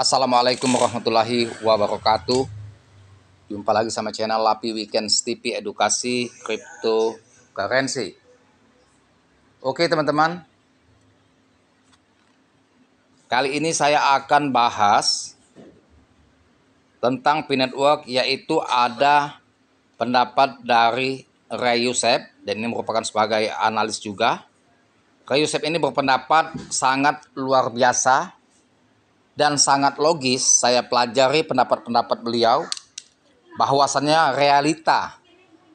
Assalamualaikum warahmatullahi wabarakatuh. Jumpa lagi sama channel Lapi Weekends TV Edukasi Cryptocurrency. Oke teman-teman, kali ini saya akan bahas tentang P-Network, yaitu ada pendapat dari Ray Youssef, dan ini merupakan sebagai analis juga. Ray Youssef ini berpendapat sangat luar biasa dan sangat logis. Saya pelajari pendapat-pendapat beliau, bahwasannya realita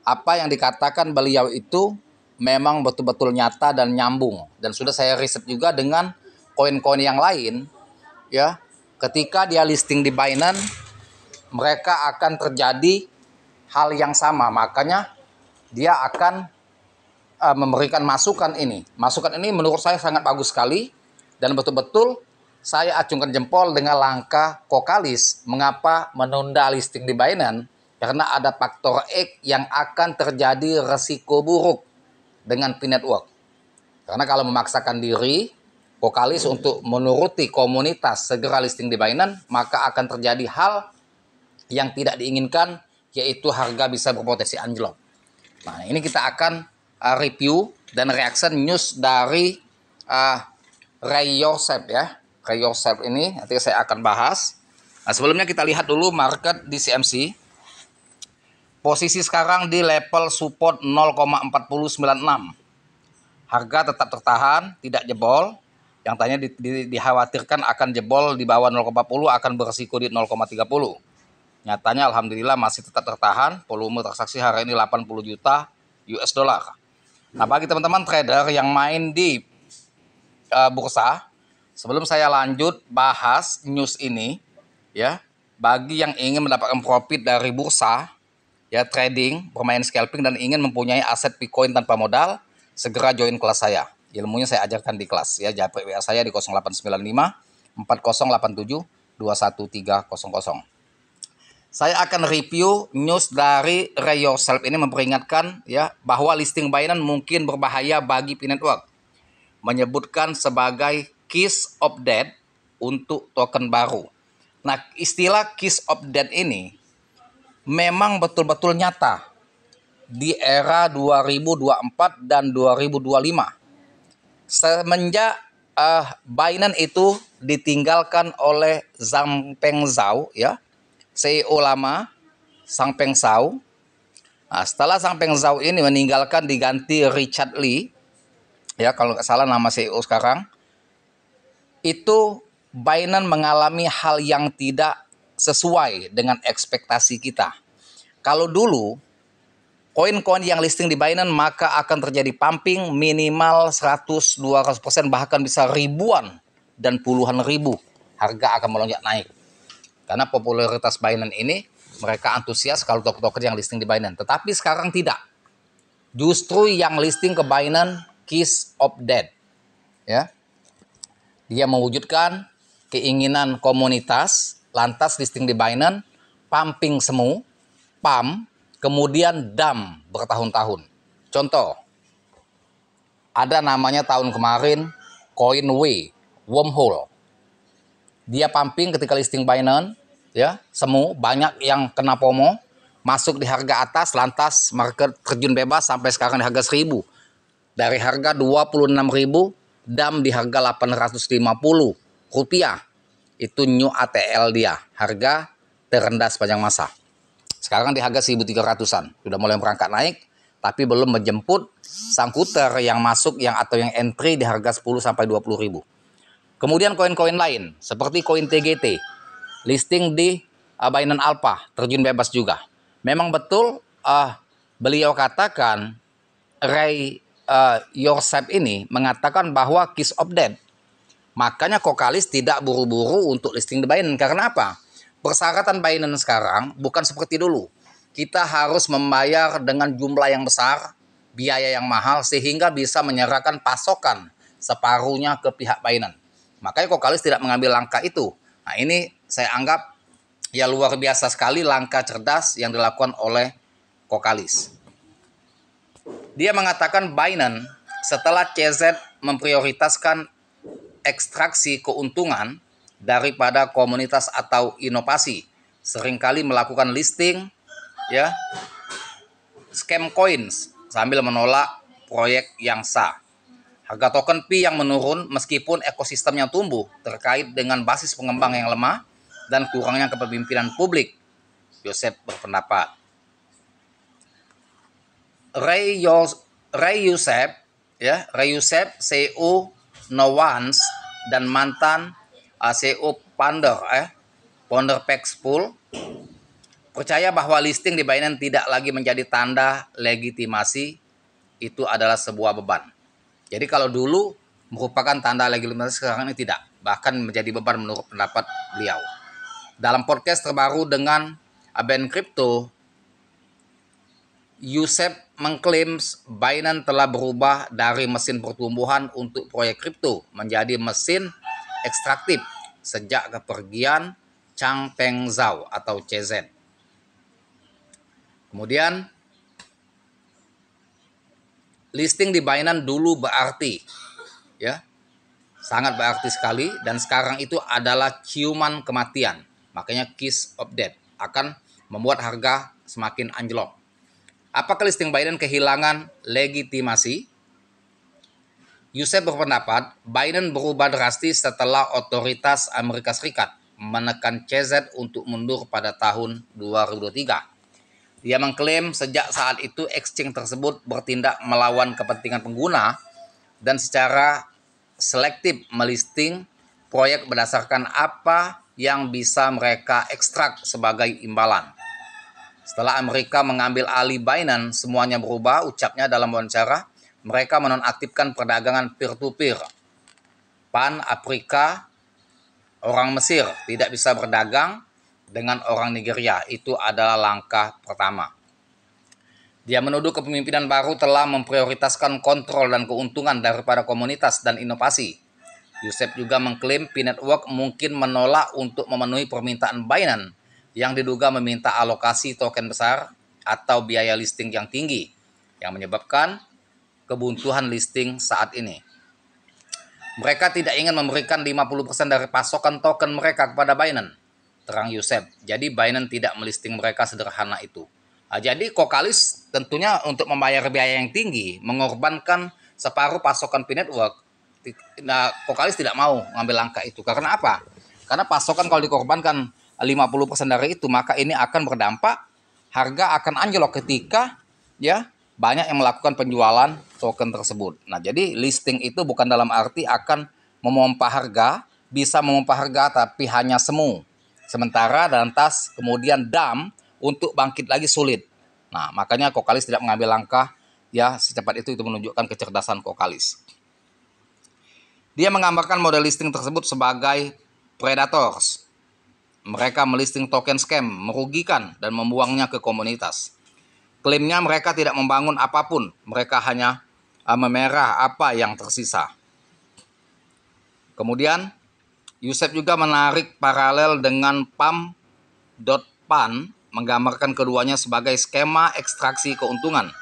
apa yang dikatakan beliau itu memang betul-betul nyata dan nyambung. Dan sudah saya riset juga dengan koin-koin yang lain, ya. Ketika dia listing di Binance, mereka akan terjadi hal yang sama. Makanya dia akan memberikan masukan ini. Masukan ini menurut saya sangat bagus sekali, dan betul-betul saya acungkan jempol dengan langkah Cocalis. Mengapa menunda listing di Binance? Karena ada faktor X yang akan terjadi resiko buruk dengan P-Network. Karena kalau memaksakan diri Cocalis untuk menuruti komunitas segera listing di Binance, maka akan terjadi hal yang tidak diinginkan, yaitu harga bisa berpotensi anjlok. Nah, ini kita akan review dan reaction news dari Ray Youssef, ya. Ray Youssef ini nanti saya akan bahas. Nah, sebelumnya kita lihat dulu market di CMC. Posisi sekarang di level support 0,4096. Harga tetap tertahan, tidak jebol. Yang tanya dikhawatirkan akan jebol di bawah 0,40, akan beresiko di 0,30. Nyatanya alhamdulillah masih tetap tertahan. Volume transaksi hari ini 80 juta US dollar. Nah, bagi teman-teman trader yang main di bursa, sebelum saya lanjut bahas news ini, ya, bagi yang ingin mendapatkan profit dari bursa, ya, trading, bermain scalping, dan ingin mempunyai aset Bitcoin tanpa modal, segera join kelas saya. Ilmunya saya ajarkan di kelas, ya. Japri WA saya di 0895 4087 21300. Saya akan review news dari Ray Youssef ini, memperingatkan, ya, bahwa listing Binance mungkin berbahaya bagi P-Network. Menyebutkan sebagai kiss of death untuk token baru. Nah, istilah kiss of death ini memang betul-betul nyata di era 2024 dan 2025. Semenjak Binance itu ditinggalkan oleh Changpeng Zhao, ya, CEO lama Changpeng Zhao. Nah, setelah Changpeng Zhao ini meninggalkan, diganti Richard Lee, ya, kalau nggak salah nama CEO sekarang, itu Binance mengalami hal yang tidak sesuai dengan ekspektasi kita. Kalau dulu koin-koin yang listing di Binance maka akan terjadi pumping minimal 100-200%, bahkan bisa ribuan dan puluhan ribu. Harga akan melonjak naik. Karena popularitas Binance ini, mereka antusias kalau token-token yang listing di Binance. Tetapi sekarang tidak. Justru yang listing ke Binance kiss of death, ya. Dia mewujudkan keinginan komunitas, lantas listing di Binance, pumping semu, pump, kemudian dump bertahun-tahun. Contoh, ada namanya tahun kemarin Coinway, wormhole. Dia pumping ketika listing Binance, ya, semu, banyak yang kena FOMO, masuk di harga atas, lantas market terjun bebas sampai sekarang di harga 1000. Dari harga 26.000, dump di harga 850 rupiah. Itu new ATL dia, harga terendah sepanjang masa. Sekarang di harga 1.300-an, sudah mulai merangkak naik, tapi belum menjemput sangkuter yang masuk atau yang entry di harga 10 sampai 20.000. Kemudian koin-koin lain seperti koin TGT, listing di Binance Alpha, terjun bebas juga. Memang betul beliau katakan, Ray Youssef ini mengatakan bahwa kiss of death. Makanya Cocalis tidak buru-buru untuk listing di Binance. Karena apa? Persyaratan Binance sekarang bukan seperti dulu. Kita harus membayar dengan jumlah yang besar, biaya yang mahal, sehingga bisa menyerahkan pasokan separuhnya ke pihak Binance. Makanya Cocalis tidak mengambil langkah itu. Nah, ini saya anggap ya luar biasa sekali langkah cerdas yang dilakukan oleh Cocalis. Dia mengatakan Binance setelah CZ memprioritaskan ekstraksi keuntungan daripada komunitas atau inovasi. Seringkali melakukan listing ya scam coins sambil menolak proyek yang sah. Harga token Pi yang menurun meskipun ekosistemnya tumbuh terkait dengan basis pengembang yang lemah dan kurangnya kepemimpinan publik, Yosef berpendapat. Ray Youssef, CEO Nowance dan mantan CEO founder Paxful, percaya bahwa listing di Binance tidak lagi menjadi tanda legitimasi, itu adalah sebuah beban. Jadi kalau dulu merupakan tanda legitimasi, sekarang ini tidak, bahkan menjadi beban menurut pendapat beliau. Dalam podcast terbaru dengan Aben Crypto, Youssef mengklaim Binance telah berubah dari mesin pertumbuhan untuk proyek kripto menjadi mesin ekstraktif sejak kepergian Changpeng Zhao atau CZ. Kemudian, listing di Binance dulu berarti, ya, sangat berarti sekali, dan sekarang itu adalah ciuman kematian. Makanya kiss of death akan membuat harga semakin anjlok. Apakah listing Binance kehilangan legitimasi? Youssef berpendapat Binance berubah drastis setelah otoritas Amerika Serikat menekan CZ untuk mundur pada tahun 2023. Dia mengklaim sejak saat itu exchange tersebut bertindak melawan kepentingan pengguna dan secara selektif melisting proyek berdasarkan apa yang bisa mereka ekstrak sebagai imbalan. Setelah Amerika mengambil alih Binance, semuanya berubah, ucapnya dalam wawancara. Mereka menonaktifkan perdagangan peer-to-peer. Pan-Afrika, orang Mesir tidak bisa berdagang dengan orang Nigeria. Itu adalah langkah pertama. Dia menuduh kepemimpinan baru telah memprioritaskan kontrol dan keuntungan daripada komunitas dan inovasi. Youssef juga mengklaim P-Network mungkin menolak untuk memenuhi permintaan Binance yang diduga meminta alokasi token besar atau biaya listing yang tinggi, yang menyebabkan kebuntuan listing saat ini. Mereka tidak ingin memberikan 50% dari pasokan token mereka kepada Binance, terang Youssef. Jadi Binance tidak melisting mereka sederhana itu. Jadi Cocalis tentunya untuk membayar biaya yang tinggi, mengorbankan separuh pasokan P-Network. Cocalis tidak mau ngambil langkah itu. Karena apa? Karena pasokan kalau dikorbankan 50% dari itu, maka ini akan berdampak harga akan anjlok ketika ya banyak yang melakukan penjualan token tersebut. Nah, jadi listing itu bukan dalam arti akan memompa harga, bisa memompa harga tapi hanya semu. Sementara lantas kemudian dump untuk bangkit lagi sulit. Nah, makanya Cocalis tidak mengambil langkah ya secepat itu menunjukkan kecerdasan Cocalis. Dia menggambarkan model listing tersebut sebagai predators. Mereka melisting token scam, merugikan dan membuangnya ke komunitas. Klaimnya mereka tidak membangun apapun, mereka hanya memerah apa yang tersisa. Kemudian, Youssef juga menarik paralel dengan Pump.Pan, menggambarkan keduanya sebagai skema ekstraksi keuntungan.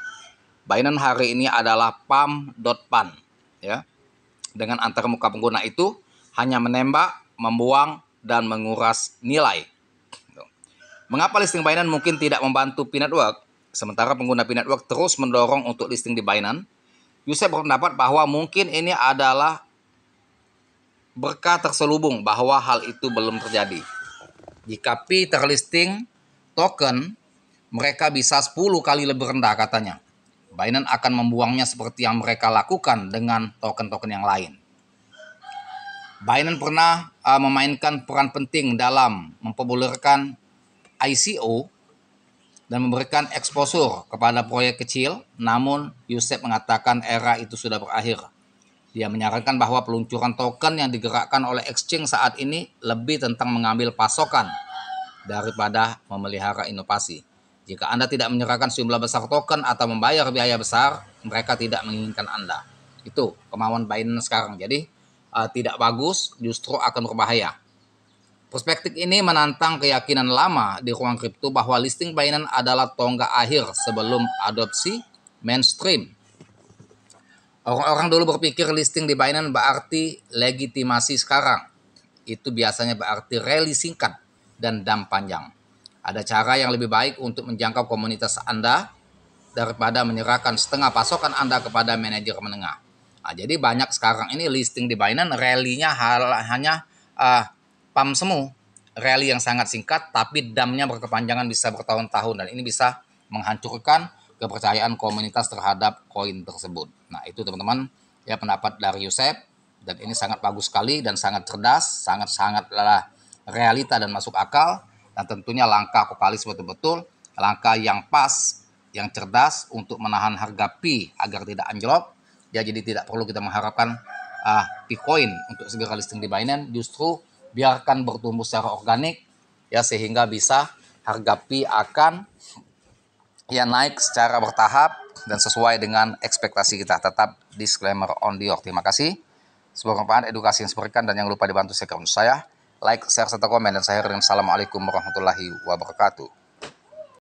Binance hari ini adalah Pump.Pan, ya. Dengan antarmuka pengguna itu hanya menembak, membuang, dan menguras nilai. Mengapa listing Binance mungkin tidak membantu P-Network, sementara pengguna P-Network terus mendorong untuk listing di Binance? Youssef berpendapat bahwa mungkin ini adalah berkah terselubung bahwa hal itu belum terjadi. Jika Pi terlisting token, mereka bisa 10 kali lebih rendah katanya. Binance akan membuangnya seperti yang mereka lakukan dengan token-token yang lain. Binance pernah memainkan peran penting dalam mempopulerkan ICO dan memberikan exposure kepada proyek kecil, namun Youssef mengatakan era itu sudah berakhir. Dia menyarankan bahwa peluncuran token yang digerakkan oleh exchange saat ini lebih tentang mengambil pasokan daripada memelihara inovasi. Jika Anda tidak menyerahkan sejumlah besar token atau membayar biaya besar, mereka tidak menginginkan Anda. Itu kemauan Binance sekarang. Jadi tidak bagus, justru akan berbahaya. Perspektif ini menantang keyakinan lama di ruang kripto bahwa listing Binance adalah tonggak akhir sebelum adopsi mainstream. Orang-orang dulu berpikir listing di Binance berarti legitimasi sekarang. itu biasanya berarti rally singkat dan dam panjang. Ada cara yang lebih baik untuk menjangkau komunitas Anda daripada menyerahkan setengah pasokan Anda kepada manajer menengah. Nah, jadi banyak sekarang ini listing di Binance rally-nya hanya pump semu, rally yang sangat singkat tapi damnya berkepanjangan bisa bertahun-tahun, dan ini bisa menghancurkan kepercayaan komunitas terhadap koin tersebut. Nah, itu teman-teman ya pendapat dari Yosef, dan ini sangat bagus sekali dan sangat cerdas, sangat-sangat realita dan masuk akal, dan tentunya langkah vokalis betul-betul langkah yang pas, yang cerdas untuk menahan harga Pi agar tidak anjlok. Ya, jadi tidak perlu kita mengharapkan Bitcoin untuk segera listing di Binance, justru biarkan bertumbuh secara organik ya, sehingga bisa harga Pi akan ya naik secara bertahap dan sesuai dengan ekspektasi kita. Tetap disclaimer on Dior. Terima kasih. Semoga bermanfaat, edukasi yang diberikan, dan jangan lupa dibantu share ke saya, like, share, serta komen, dan saya Assalamualaikum warahmatullahi wabarakatuh.